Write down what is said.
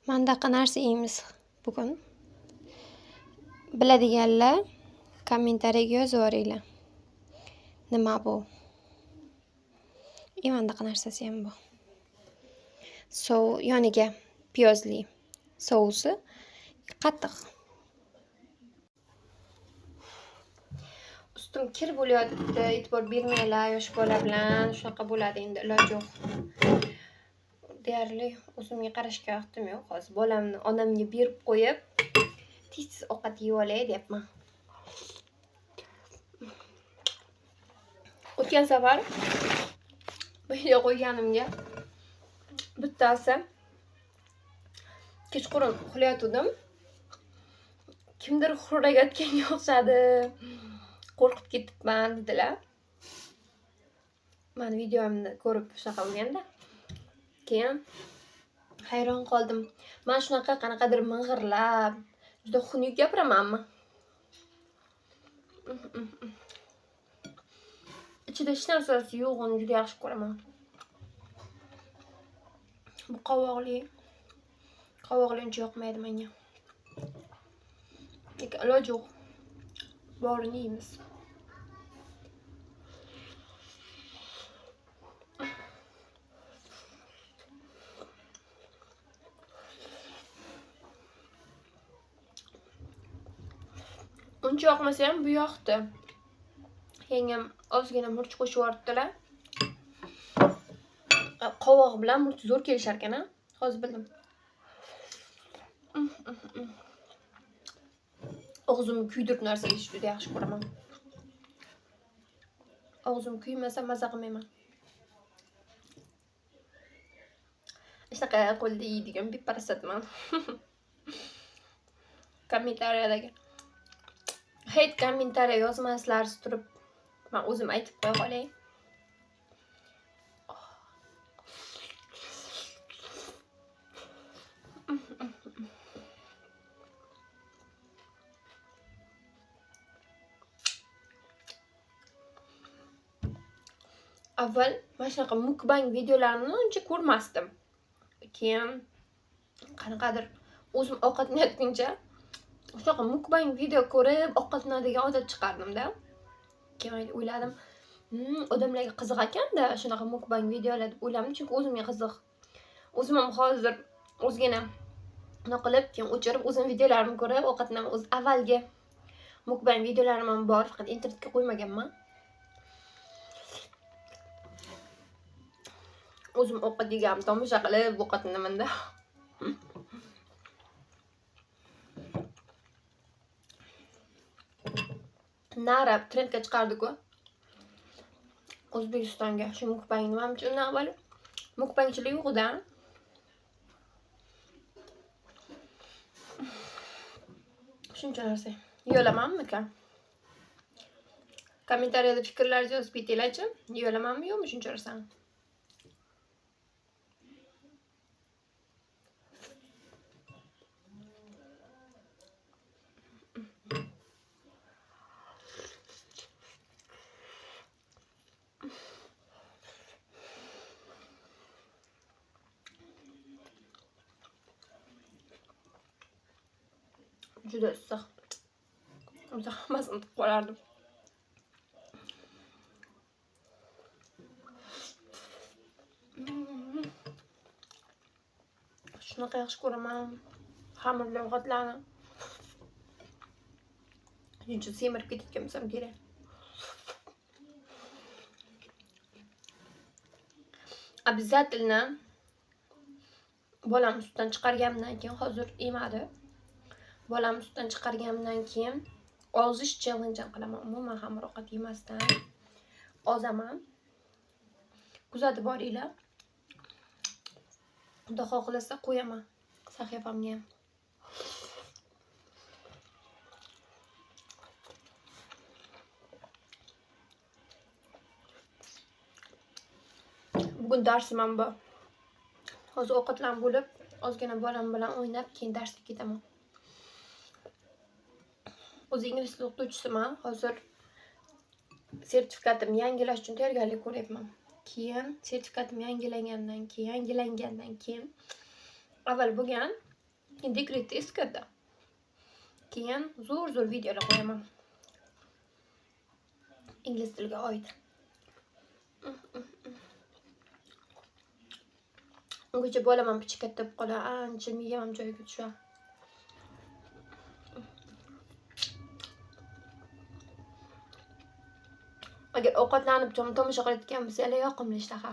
Mandaqa narsa yeymiz bugun. Biladiganlar kommentariyaga yozib yuboringlar. Nima bu? Mandaqa narsasi ham bu. Yoniga piyozli sousi qattiq. Ustim kir bo'lyapti, e'tibor bermanglar, yosh bola bilan shunaqa bo'ladi endi, iloji yo'q. Deyarli o'zimga qarashga vaqtim yo'q. Hozir bolamni onamga berib qo'yib, tez ovqat yeb olay deyapman. O'tgan safar video qo'yganimga bittasi kechqurun uxlayotgandim. Kimdir xurrayotganga o'xshadi. Qo'rqib ketibman dedilar. Men videomni ko'rib shunaqa bo'lganda, keyin hayron qoldim. Men shunaqa qanaqadir ming'irlab, juda xunuk gapiramanmi? Ichida hech narsasi yo'g'ini juda yaxshi ko'raman. Bu qovoqli uncha yoqmaydi menga. Lekin iloji yo'q. Borini yeymiz. Uncha yoqmasa ham bu yoqdi. Yengam ozgina murch qo'shib yubordilar. Qovoq bilan murch zo'r kelishar ekan-a? Hozir bildim. Og'zimni kuydirib narsa yeyish juda yaxshi ko'raman. Og'zim kuymasa maza qilmayman. Shunaqa qo'lda yeydigan beparasatman. Kommentariyadagi hate kommentariya yozmaslar turib, men o'zim aytib qo'ya qolay. Avval mana shunaqa mukbang videolarini uncha ko'rmasdim. Keyin qanaqadir o'zim ovqatlanayotguncha shunaqa mukbang video ko'rib ovqatlanadigan odat chiqardim-da. Keyin o'yladim, odamlarga qiziq ekan-da shunaqa mukbang videolar deb o'yladim, chunki o'zimga qiziq. O'zim ham hozir o'zgina nima qilib, keyin o'chirib o'zim videolarimni ko'rib ovqatlanaman. O'z avvalgi mukbang videolarim ham bor, faqat internetga qo'ymaganman. O'zim ovqat yeganimni tomosha qilib ovqatlanaman-da. Nara trendga chiqardi-ku. O'zbekistonga shu mukbang nimamichi undan avval mukbangchilik yo'q-da. Shuncha narsa. Yeyolamanmi-kan? Kommentariyada fikrlaringizni yozib ketinglar-chi. Yeyolamanmi yo'qmi shuncha narsani? Juda issiq. O'zi hammasini tutib qolardim. Shunaqa yaxshi ko'raman xamirli ovqatlarni. Shuncha semirib ketayotgan bo'lsam kerak. Обязательно bolam sutdan chiqarganimdan keyin hozir yemadi. Bolam sutdan chiqarganimdan keyin ozish challenge qilaman. Umuman xamir ovqat yemasdan ozaman. Kuzatib boringlar. Xudo xohlasa qo'yaman sahifamga ham. Bugun darsim ham bor. Hozir ovqatlanib bo'lib, ozgina bolam bilan o'ynab, keyin darsga ketaman. O'zi ingliz tili o'qituvchisiman. Hozir sertifikatim yangilash uchun tayyorgarlik ko'ryapman. Keyin sertifikatim yangilangandan keyin avval bo'lgan dekretda eskirdi. Keyin zo'r videolar qo'yaman. Ingliz tiliga oid. Ungacha bolam ham picha katta bo'lib qoladi. Ancha miyam ham joyiga tushadi. Agar ovqatlanib tomosha qilayotgan bo'lsangiz, yoqimli ishtaha.